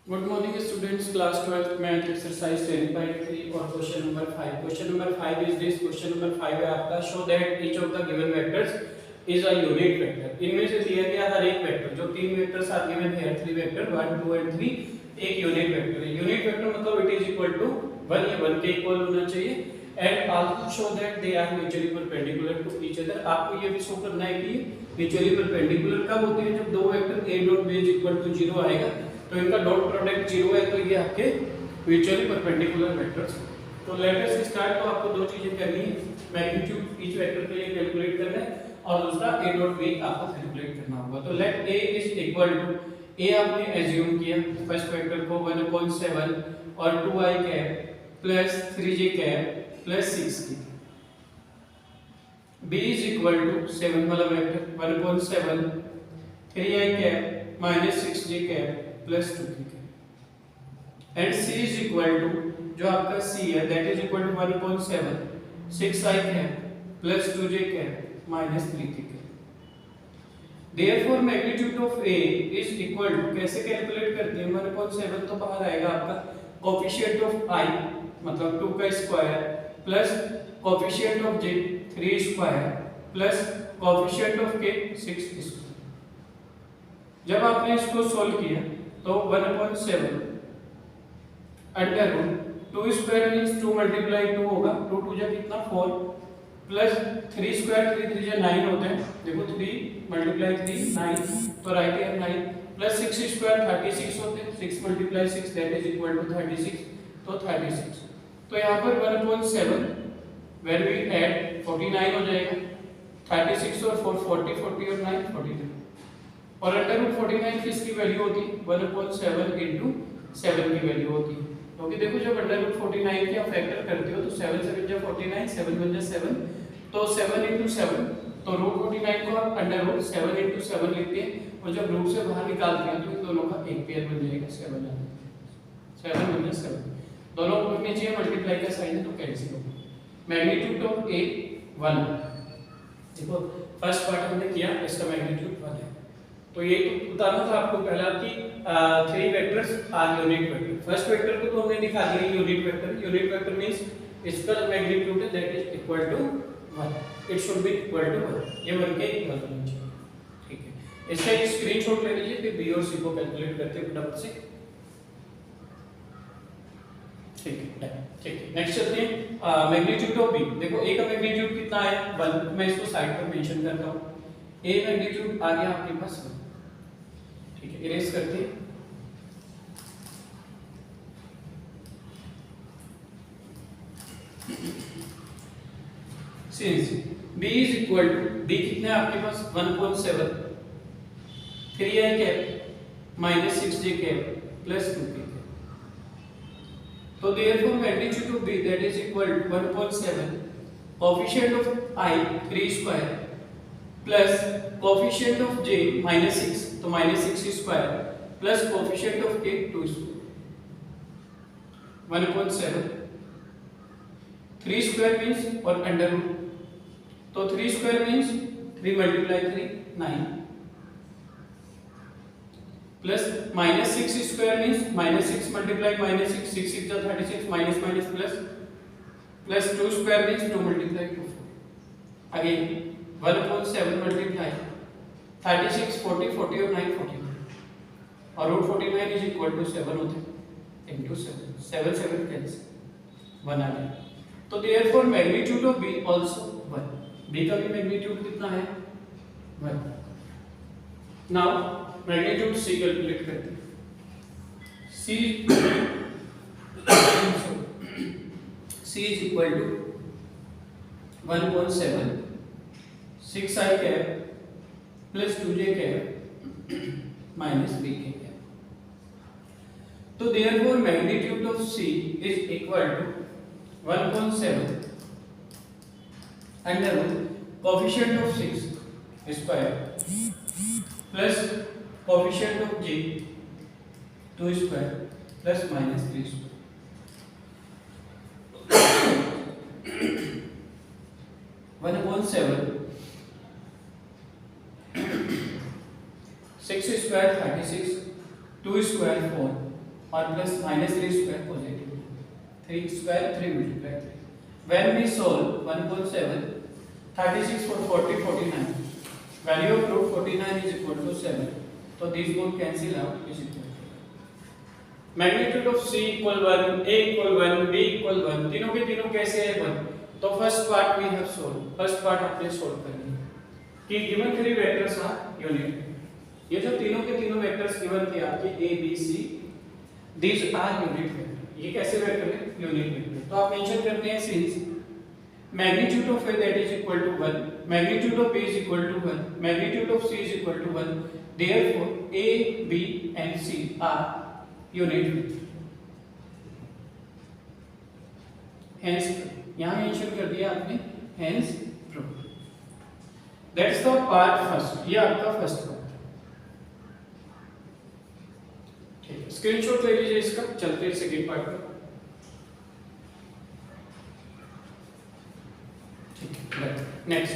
Good morning students, class 12th math exercise 10.3 और question number 5। Question number 5 is this. Question number 5 है आपका, show that each of the given vectors is a unit vector. इनमें से दिया गया हर एक vector, जो तीन वेक्टर्स आर गिवन है, थ्री वेक्टर 1 2 एंड 3, एक यूनिट वेक्टर है। यूनिट वेक्टर मतलब इट इज इक्वल टू 1, ये 1 के इक्वल होना चाहिए। And also show that they are mutually perpendicular to each other. आपको ये भी शो करना है कि म्यूचुअली परपेंडिकुलर कब होते हैं, जब दो vector a dot b is equal to 0 आएगा, तो इनका डॉट प्रोडक्ट 0 है, तो ये आपके म्यूचुअली परपेंडिकुलर वेक्टर्स। तो लेट अस स्टार्ट। तो आपको दो चीजें करनी है, मैग्नीट्यूड ईच वेक्टर के लिए कैलकुलेट करना है और दूसरा a डॉट b आपको कैलकुलेट करना होगा। तो let a is equal to, a आपने एज्यूम किया फर्स्ट वेक्टर को 1/7 और 2i cap plus 3j cap plus 6k। b is equal to 7 वाला vector 1/7 3i cap minus 6j cap plus 2k and c is equal to, जो आपका c है that is equal to 1/7 6i cap plus 2j cap minus 3k। Therefore magnitude of a is equal to, कैसे calculate करते हैं, 1/7 तो बाहर आएगा आपका कोएफिशिएंट ऑफ i मतलब 2 का square plus coefficient of j 3 square plus coefficient of k 6 square. जब आपने इसको सोल्व किया तो 1/7 under root 2 square means 2 multiply 2 होगा, 2 2 जा कितना 4 प्लस 3 स्क्वायर 3 3 जा 9 होते हैं, देखो 3 मल्टीप्लाई 3 9, तो राइट हैंड 9 प्लस 6 स्क्वायर 36 होते हैं, 6 multiply 6 that is equal to 36, तो 36। तो यहाँ पर 1/7 व्हेन वी ऐड 49 हो जाएगा, 36 और 4 40 40 और 9 43, और अंडर रूट 49 किसकी वैल्यू होती है, 1/7 इनटू 7 की वैल्यू होती है। क्योंकि देखो जब अंडर रूट 49 के आप फैक्टर करते हो तो 7 7 जा 49 7 1 जा 7, तो 7 इनटू 7, तो रूट 49 को आप अंडर रूट 7 इनटू 7 लिखते हैं, और जब रूट से बाहर निकालते हैं तो इन दोनों का एक पेयर बन जाएगा 7 आ जाएगा, 7 1 जा 7, दोनों को नीचे मल्टीप्लाई का साइन है तो कैंसिल होगा। मैग्नीट्यूड ऑफ a 1, देखो फर्स्ट पार्ट हमने किया, इसका मैग्नीट्यूड 1 है। तो ये तो बताना था आपको पहला कि three vectors are unit vector. First vector को तो हमने दिखा दिया unit vector. Unit vector means इसका जो मैग्नीट्यूड है that is equal to 1, it should be equal to 1, ये 1 के इक्वल होना चाहिए। ठीक है, इसका एक स्क्रीनशॉट ले लीजिए, फिर b और c को कैलकुलेट करते हैं फटाफट से। ठीक है, ठीक है, नेक्स्ट चलते हैं मैग्नीट्यूड ऑफ b। देखो a का मैग्नीट्यूड कितना है 1, मैं इसको साइड पर मेंशन करता हूं। a मैग्नीट्यूड आ गया आपके पास 1। ठीक है, इरेज करते हैं। Since b is equal to, b कितना है आपके पास 1/7 3i cap minus 6j cap plus 2k। तो therefore magnitude of b that is equal to 1/7 coefficient of i 3 square plus coefficient of j -6, तो -6 square plus coefficient of k 2 square, 1/7 3 square means और under root, तो 3 square means 3 multiply 3 9 plus -6 square means -6 multiply -6 6 6 जा 36 minus minus plus plus 2 square means 2 multiply 2 4, again 1/7 multiply 36 40 40 और 9 40, और root 49 is equal to 7 होते हैं into 7 7 7 cancel 1 आ गया। तो therefore magnitude of b also 1, b का भी मैग्नीट्यूड कितना है 1। नाउ मैग्नीट्यूड c कैलकुलेट करते हैं। c c is equal to 1/7 6i cap plus 2j cap minus bk cap. तो therefore magnitude of c is equal to 1/7 under root coefficient of 6 square plus coefficient of j 2 square plus minus 3 square, 1/7 6 square 36, 2 square 4 और plus minus 3 square positive, 3 square 3 multiply 3. When we solve 1.7, 36 for 40, 49. Value of root 49 is equal to 7. So these both cancel out is equal to. Magnitude of C equal 1, A equal 1, B equal 1. तीनों के तीनों कैसे है 1? तो first part we have solved. First part आपने solve करनी है. कि given three vectors are unit. ये जो तीनों के तीनों vectors given थे आपके A, B, C, these are unit vector. ये कैसे वेक्टर है? Unit vector. तो आप मेंशन करते हैं since magnitude of A that is equal to 1, magnitude of B is equal to 1, magnitude of C is equal to 1, therefore A, B and C are unit vector. Hence यहाँ mention कर दिया आपने hence proved. That's the part first. ये आपका first part. Screenshot ले लीजिए इसका. चलते हैं सेकंड पार्ट पर. Next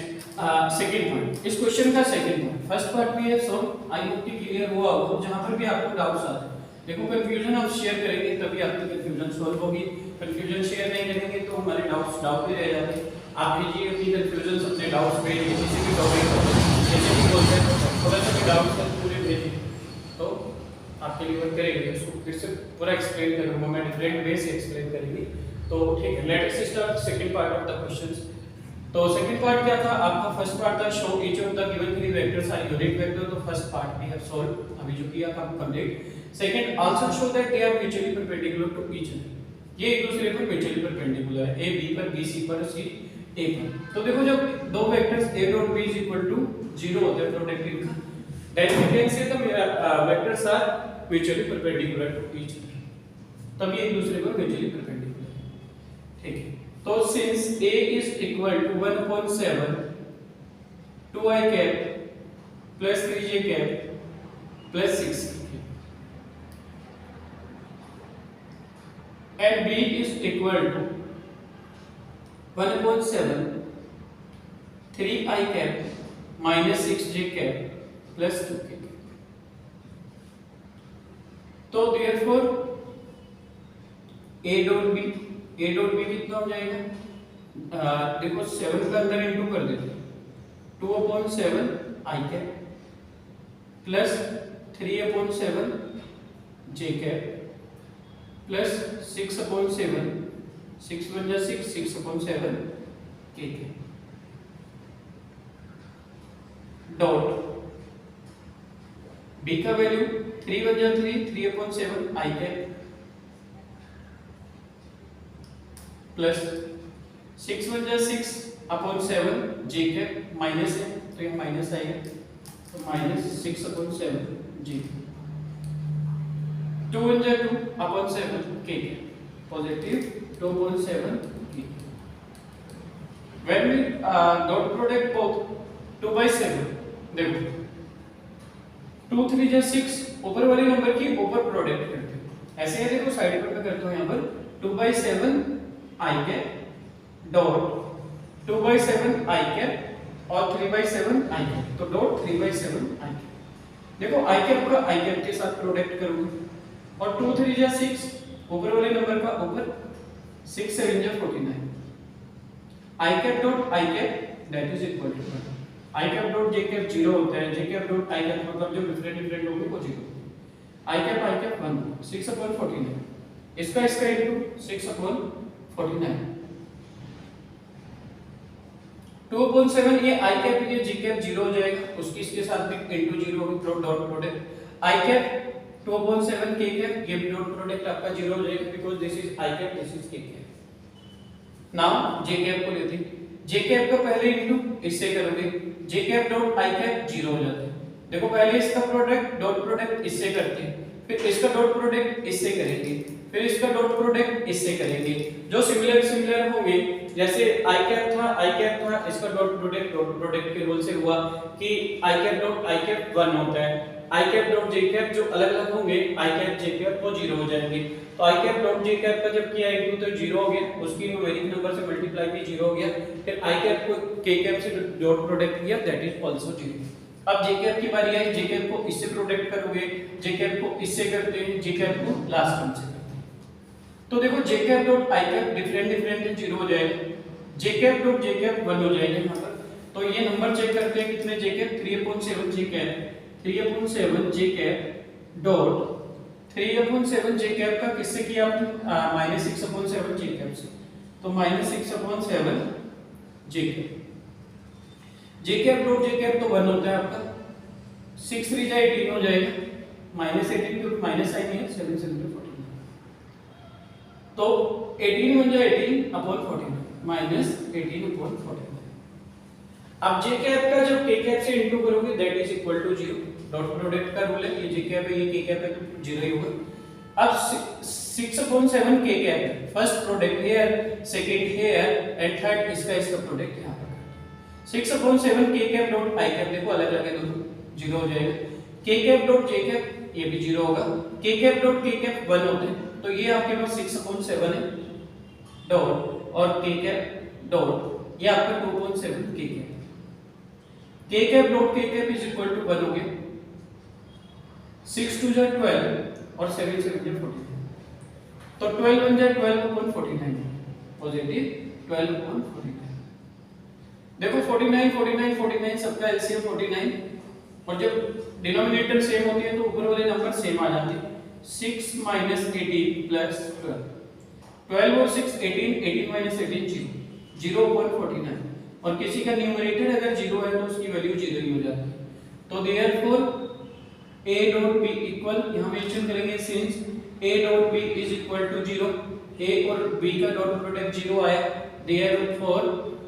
second point. इस क्वेश्चन का सेकंड पॉइंट. फर्स्ट पार्ट भी है सो आई होप कि क्लियर हुआ होगा. जहां पर भी आपको डाउट्स आते हैं, देखो कंफ्यूजन आप शेयर करेंगे तभी आपकी कंफ्यूजन सॉल्व होगी. कंफ्यूजन शेयर नहीं करेंगे तो हमारे डाउट भी रह जाते हैं. आप भेजिए अपनी कंफ्यूजन अपने डाउट्स भेजिए किसी भी टॉपिक पर, जैसे भी बोलते हैं थोड़ा सा भी डाउट्स है पूरे भेजिए तो आपके लिए वर्क करेंगे. उसको फिर से पूरा एक्सप्लेन करूंगा मैं, डिफरेंट वे से एक्सप्लेन करेंगे. तो ठीक है, let us start second part of the questions. तो सेकंड पार्ट क्या था आपका? फर्स्ट पार्ट था show each of the given three vectors are unit vector. तो first part we have solve, अभी जो किया था complete. Second also show that they are mutually perpendicular to each other. ये एक दूसरे पर म्यूचुअली परपेंडिकुलर है, ए बी पर, बी सी पर, सी ए पर. तो देखो जब दो vectors a dot b is equal to 0 होते हैं प्रोडक्ट इनका, then we can say the vectors are mutually perpendicular to each other. तब ये एक दूसरे पर म्यूचुअली परपेंडिकुलर है. ठीक है. तो since A is equal to 1/7 2i cap plus 3j cap plus 6 and B is equal to 1/7 3i cap minus 6j cap plus 2k. तो therefore A dot B कितना हो जाएगा? देखो 7 का अंदर इंटू कर देते हैं. 2/7 i cap plus 3/7 j cap plus 6/7 6 बन जा 6 6/7 k कैप डॉट b का वैल्यू 3 बन जा 3 3/7 i कैप प्लस 6 बन जा 6/7 j कैप माइनस है तो ये माइनस आएगा. तो माइनस 6/7 j. 2 बन जा 2/7 k cap positive 2/7 k. When we dot product both 2/7, देखो 2 3 जा 6 ऊपर वाले नंबर की ऊपर प्रोडक्ट करते हैं. ऐसे है देखो साइड पर मैं करता हूँ यहाँ पर 2/7 i cap dot 2/7 i cap और 3/7 i कैप. तो डॉट 3/7 i कैप. देखो i कैप का i कैप के साथ प्रोडक्ट करूंगा और 2 3 जा 6 ऊपर वाले नंबर का ऊपर 6 7 जा 49. i cap dot i cap that is equal to i cap dot j cap 0 होता है. j cap dot i cap मतलब जो डिफरेंट होंगे वो 0. i cap 1 6/49. इसका इनटू 6/49. 2/7 ये i कैप ये j कैप 0 हो जाएगा, उसकी इसके साथ भी इनटू 0 होगी dot product. i cap 2/7 k cap ये भी डॉट प्रोडक्ट आपका 0 हो जाएगा because this is i cap this is k cap. Now j cap को लेते हैं. j कैप का पहले इनटू इससे करोगे j cap dot i cap 0 हो जाता है. देखो पहले इसका प्रोडक्ट डॉट प्रोडक्ट इससे करते हैं, फिर इसका डॉट प्रोडक्ट इससे करेंगे, फिर इसका डॉट प्रोडक्ट इससे करेंगे. जो सिमिलर होंगे जैसे i कैप था इसका डॉट प्रोडक्ट के रूल से हुआ कि i cap dot i cap 1 होता है. i cap dot j cap जो अलग होंगे i कैप j कैप वो 0 हो जाएंगे. तो i cap dot j cap का जब किया इनटू तो 0 हो गया, उसकी न्यूमेरिक नंबर से मल्टीप्लाई भी 0 हो गया. फिर i कैप को k कैप से डॉट प्रोडक्ट किया दैट इज आल्सो 0. अब जे कैप की बारी आई, जे कैप को इससे प्रोटेक्ट करोगे, जे कैप को इससे करते हैं, जे कैप को लास्ट टर्म से करते हैं। तो देखो J cap dot I cap different different है, 0 हो जाएगा, J cap dot J cap 1 हो जाएगा यहाँ पर। तो ये नंबर चेक करते हैं कितने जे कैप, 3/7 जे कैप, 3/7 जे कैप डॉट 3/7 जे कैप का किससे किया आपने, -6/7 जे कैप से। तो -6/7 जे कैप, जे कैप डॉट जे कैप तो 1 होता है आपका, 6 3 जा 18 हो जाएगा, -18 क्योंकि माइनस साइन है, 7 7 14, तो 18 बन जाए 18/14 -18/14। अब जे कैप का जब के कैप से इनटू करोगे that is equal to 0, dot product का रूल है, ये जे कैप है ये के कैप है तो 0 ही होगा। अब 6/7 के cap, first product here, second here and third इसका प्रोडक्ट यहां पर। 6/7 के कैप डॉट आई कैप, देखो अलग अलग है दोनों, 0 हो जाएगा। के कैप डॉट जे कैप ये भी 0 होगा, के कैप डॉट के कैप 1 होते हैं, तो ये आपके पास 6/7 है डॉट, और के कैप डॉट ये आपका 2/7 के कैप, के कैप डॉट के कैप इज इक्वल टू 1 हो गया, 6 2 जा 12 और 7 7 जा 14, तो 12 बन जाए 12/49, पॉजिटिव 12/49। देखो 49 49 49 सबका एलसीएम 49, और जब डिनोमिनेटर सेम होती है तो ऊपर वाले नंबर सेम आ जाते हैं। 6 - 18 प्लस 12, 12 और 6 18, 18 - 18 0, 0/49, और किसी का न्यूमरेटर अगर 0 है तो उसकी वैल्यू 0 ही हो जाती है। तो therefore a dot b equal, यहां मेंशन करेंगे since a dot b is equal to 0, a और b का डॉट प्रोडक्ट 0 आया, therefore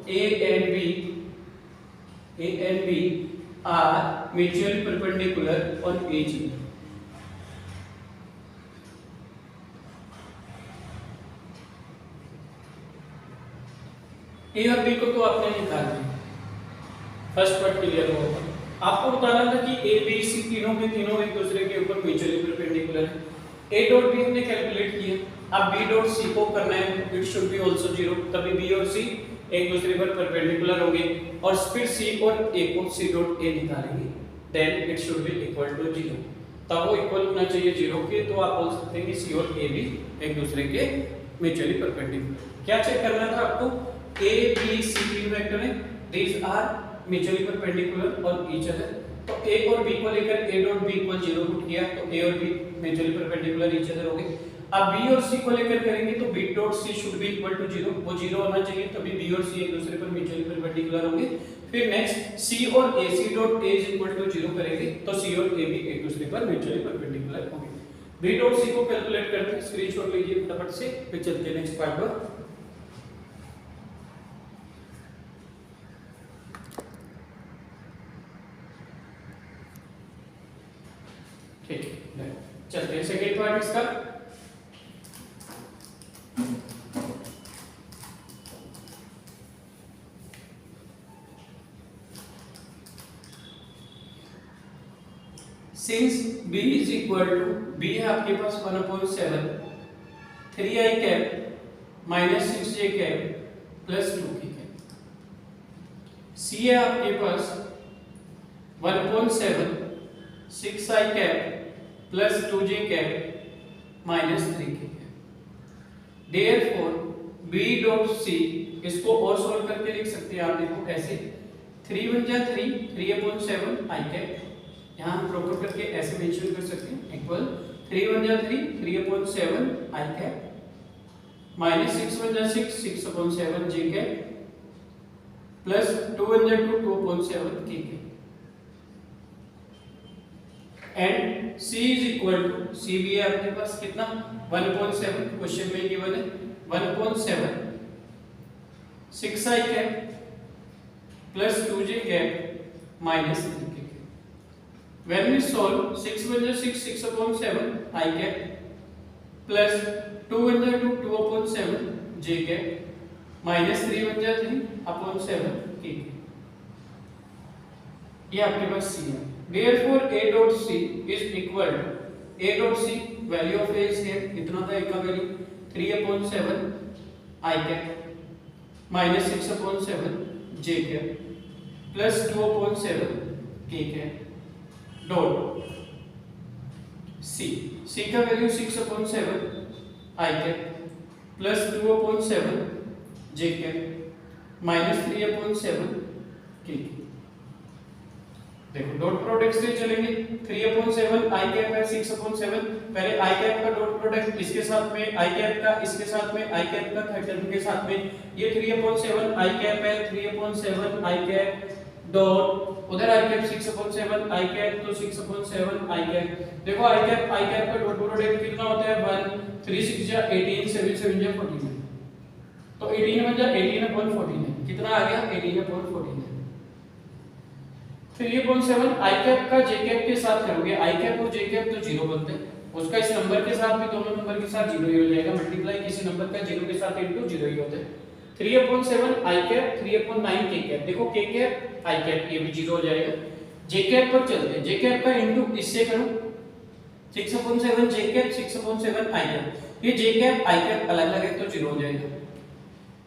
a and b are mutually perpendicular और each other। ए और बी को तो आपने निकाल दिया, फर्स्ट पार्ट क्लियर होगा। आपको बताना था कि ए बी सी तीनों के तीनों एक दूसरे के ऊपर म्यूचुअली परपेंडिकुलर है। ए डॉट बी हमने कैलकुलेट किया, अब बी डॉट सी को करना है, इट शुड बी आल्सो 0, तभी बी और सी एक दूसरे पर परपेंडिकुलर होंगे, और फिर सी और ए को सी डॉट ए निकालेंगे, then it should be equal to 0, तब वो इक्वल होना चाहिए 0 के, तो आप बोल सकते हैं कि सी और ए भी एक दूसरे के म्यूचुअली परपेंडिकुलर। क्या चेक करना था आपको, A B C तीन वेक्टर हैं, these are mutually perpendicular और each other, तो A और B को लेकर A dot B equal 0 put किया तो A और B mutually perpendicular each other हो गए। अब B और C को लेकर करेंगे तो B dot C should be equal to 0, वो 0 होना चाहिए, तभी B और C एक दूसरे पर mutually perpendicular होंगे। फिर नेक्स्ट C और A, C dot A is equal to 0 करेंगे तो C और A भी एक दूसरे पर mutually perpendicular होंगे। B डॉट C को कैलकुलेट करते हैं, स्क्रीनशॉट लीजिए फटाफट से, फिर चलते हैं नेक्स्ट पार्ट पर। ठीक है, चलते हैं सेकेंड पार्ट इसका। Since b is equal to, b है आपके पास 1/7 3i cap minus 6j cap plus 2k cap, c है आपके पास 1/7 6i cap plus 2j cap minus 3k cap. Therefore b dot c, इसको और सॉल्व करके लिख सकते हैं आप, देखो ऐसे 3 1 जा 3, 3/7 i कैप, यहाँ हम प्रॉपर करके ऐसे मेंशन कर सकते हैं, इक्वल 3 1 जा 3, 3/7 i कैप माइनस 6 1 जा 6, 6/7 j कैप प्लस 2 1 जा 2, 2/7 k cap, and c is equal to, c भी है आपके पास कितना 1/7, क्वेश्चन में गिवन है 1/7 6i cap plus 2j cap minus 3k cap. When we solve 6 1 जा 6, 6/7 i कैप प्लस 2 1 जा 2, 2/7 j कैप माइनस 3 1 जा 3/7 k कैप, ये आपके पास c है। Therefore a dot c is equal to, a dot c value of a is here, कितना था a का value 3/7 i cap minus 6/7 j cap plus 2/7 के cap dot C का value 6/7 आई cap plus 2/7 जे cap minus 3/7 के cap. देखो dot product से चलेंगे, 3/7 आई cap है 6/7, पहले आई कैप का डॉट प्रोडक्ट इसके साथ में, आई कैप का इसके साथ में, आई कैप का थर्ड के साथ में, ये 3/7 आई कैप है, 3/7 आई कैप डॉट उधर आई कैप 6/7 आई कैप, तो 6/7 आई कैप। देखो आई कैप का डॉट प्रोडक्ट कितना होता है 1, 3 6 जा 18, 7 7 जा 49, तो 18 बन जा 18/49, कितना आ गया 18/49। 3/7 आई कैप का जे कैप के साथ करोगे, आई कैप और जे कैप तो जीरो बनते हैं, उसका इस नंबर के साथ भी दोनों नंबर के साथ जीरो ही हो जाएगा, मल्टीप्लाई किसी नंबर का जीरो के साथ इनटू जीरो ही होता है। 3/7 आई कैप 3/9 के कैप, देखो के कैप आई कैप ये भी जीरो हो जाएगा। जे कैप पर चलते हैं, जे कैप का इनटू इससे करो 6/7 जे कैप 6/7 आई कैप, ये जे कैप आई कैप अलग अलग है तो जीरो हो जाएगा।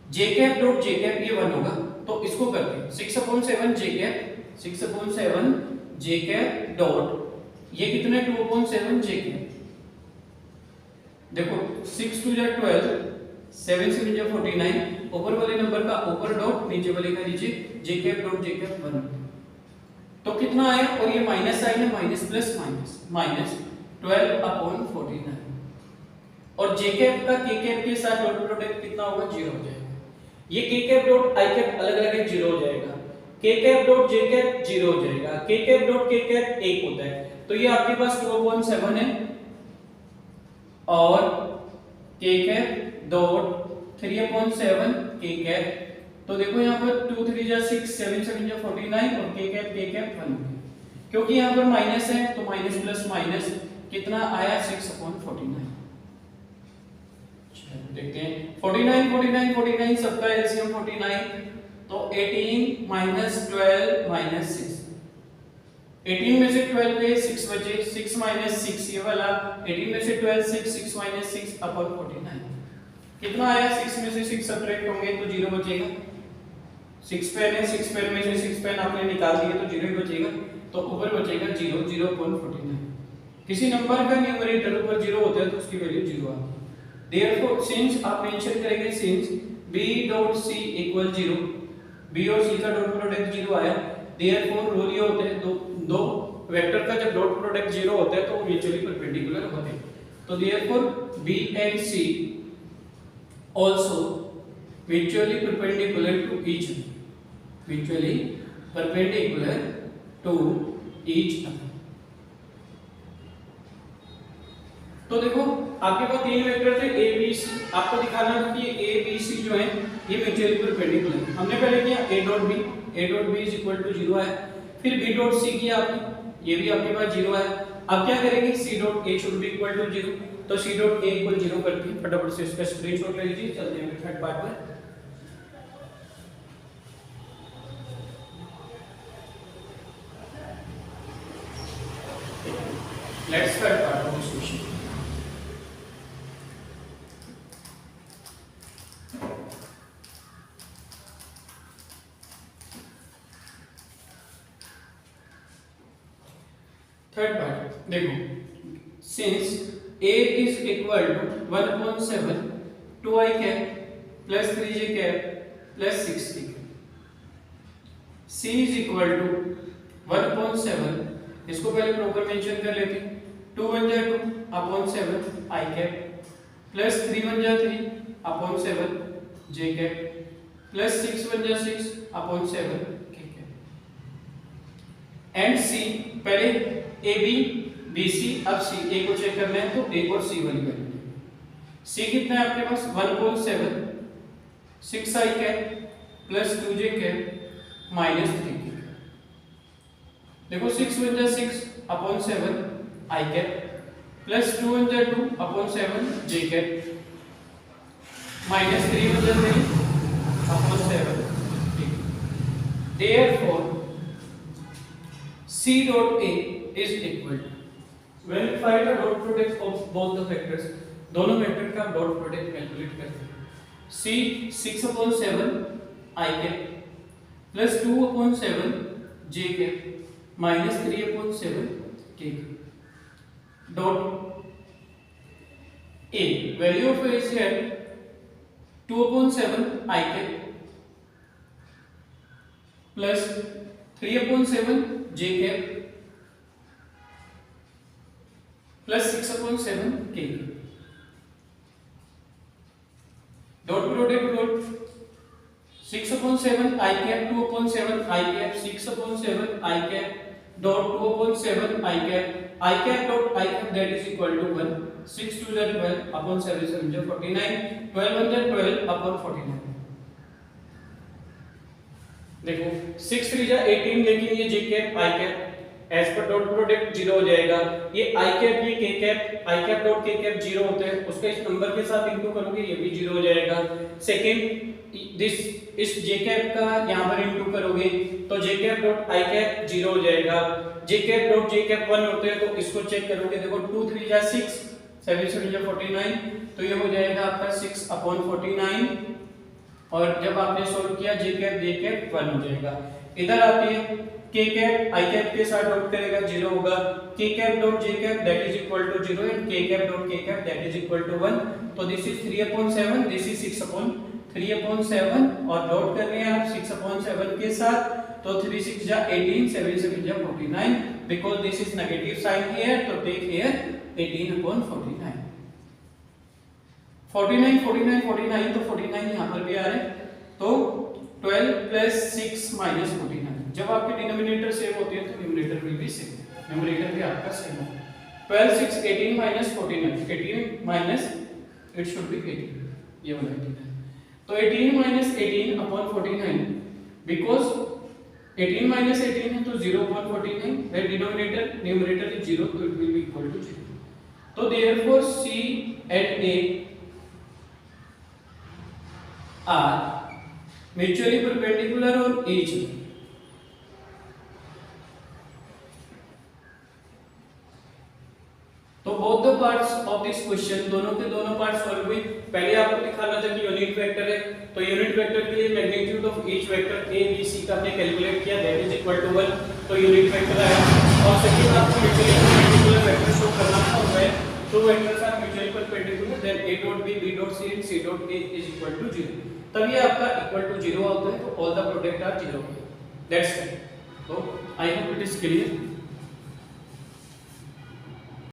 J cap dot J cap ये 1 होगा, तो इसको करते हैं 6/7 जे कैप 6/7 जे कैप डॉट ये कितने 2/7 जे कैप, देखो 6 2 जा 12, 7 7 जा 49, ऊपर वाले नंबर का ऊपर डॉट नीचे वाले का नीचे, जे कैप डॉट जे कैप 1, तो कितना आया, और ये माइनस साइन है, माइनस प्लस माइनस माइनस 12/49, और जे कैप का के कैप के साथ डॉट प्रोडक्ट कितना होगा 0 हो जाएगा। ये के कैप डॉट आई कैप अलग अलग है 0 हो जाएगा, के कैप डॉट जे कैप 0 हो जाएगा, के कैप डॉट के कैप 1 होता है, तो ये आपके पास 2/7 है, और के कैप डॉट 3/7 के कैप, तो देखो यहाँ पर 2 3 जा 6 7 7 जा 49, और के कैप 1, क्योंकि यहाँ पर माइनस है तो माइनस प्लस माइनस कितना आया 6/49। देखते हैं 49 49 49 सबका एलसीएम 49, तो 18 माइनस 12 माइनस 6, 18 में से 12 गए 6 बचे, 6 माइनस 6 ये वाला, 18 में से 12 6 6 माइनस 6 अपॉन 49, कितना आया 6 में से 6 सब्ट्रैक्ट होंगे तो 0 बचेगा, 6 पेन है 6 पेन में से 6 पेन आपने निकाल दिए तो 0 ही बचेगा, तो ऊपर बचेगा 0 0/49। किसी नंबर का न्यूमरेटर ऊपर 0 होता है तो उसकी वैल्यू 0 आती है। Therefore, since आप मेंशन करेंगे since b dot c equal 0, b और c का डॉट प्रोडक्ट 0 आया, therefore रूल ये होते हैं दो वेक्टर का जब डॉट प्रोडक्ट 0 होता है तो वो म्यूचुअली परपेंडिकुलर होते हैं, तो therefore b and c also mutually perpendicular to each other, mutually perpendicular to each other। तो देखो आपके पास तीन वेक्टर थे a b c, आपको दिखाना था कि a b c जो है ये म्यूचुअली परपेंडिकुलर है। हमने पहले किया a dot b is equal to 0 है, फिर b डॉट c किया आपने, ये भी आपके पास 0 है। अब क्या करेंगे c dot a should be equal to 0, तो c डॉट a इक्वल 0 करके फटाफट से इसका स्क्रीनशॉट ले लीजिए, चलते हैं थर्ड पार्ट पर। Let's third part of this question. Third part देखो, since a is equal to 1/7 2i cap plus 3j cap plus 6k, c is equal to 1/7, इसको पहले प्रॉपर मेंशन कर लेते हैं, 2 1 जा 2/7 i कैप प्लस 3 1 जा 3/7 j cap plus 6 1 जा 6/7 k cap, and c पहले ए बी बी सी, अब सी ए को चेक करना है तो ए और सी वाली वैल्यू, सी कितना है आपके पास 1/7 6i cap plus 2j cap minus 3k, देखो 6 1 जा 6/7 i कैप प्लस 2 1 जा 2/7 j कैप माइनस 3 1 जा 3/7 k। Therefore c dot a is equal to, when we find the dot product of both the vectors, दोनों vector का dot product calculate करते हैं, c 6/7 i cap plus 2/7 j cap minus 3/7 के dot A value of A is here 2/7 I cap plus 3/7 j cap plus 6/7 k dot product dot 6/7 I cap 2/7 I cap 6/7 I cap dot 2/7 I cap dot I cap that is equal to 1 6 2 is 12 upon 7 7 is 49 12 1 is 12 upon 49 देखो 6 3 is 18 लेकिन ये j cap I cap एज पर dot product 0 हो जाएगा ये I cap ये k cap I cap dot k cap 0 होते हैं उसका इस नंबर के साथ इनटू करोगे ये भी 0 हो जाएगा सेकंड दिस इस j cap का यहां पर इनटू करोगे तो j cap dot I cap 0 हो जाएगा j cap dot j cap 1 होते हैं तो इसको चेक करोगे देखो 2 3 जा 6 7 7 जा 49 तो ये हो जाएगा आपका 6/49 और जब आपने सॉल्व किया j cap j cap 1 हो जाएगा इधर आती है k cap I cap के साथ डॉट करेगा 0 होगा k cap dot j cap that is equal to 0 and k cap dot k cap that is equal to 1 तो this is 3/7 this is 6/3/7 और डॉट कर रहे हैं आप 6/7 के साथ तो 3 6 जा 18 7 7 जा 49 because this is negative sign here तो take here 18/49 49 49 49 तो 49 यहां पर भी आ रहा है तो 12 plus 6 minus 49 जब आपके डिनोमिनेटर सेम होते हैं तो numerator will be same numerator भी आपका सेम होगा 12 6 18 minus 49 18 minus it should be 18 ये वाला 18 है तो 18 minus 18 upon 49 because 18 minus 18 है तो 0/49 where denominator numerator is 0 so it will be equal to 0 तो therefore C and A are mutually perpendicular on each other तो both the parts of this question दोनों के दोनों पार्ट सॉल्व हुए पहले आपको दिखाना था कि यूनिट वेक्टर है तो यूनिट वेक्टर के लिए magnitude of each vector a b c का हमने कैलकुलेट किया दैट इज इक्वल टू 1 तो यूनिट वेक्टर आया और सेकंड आपको म्यूचुअली परपेंडिकुलर वेक्टर शो करना था वह two vectors are mutually perpendicular then a dot b b dot c and c dot a is equal to 0 तब ये आपका इक्वल टू 0 होता है तो all the product are 0 that's it तो I hope it is clear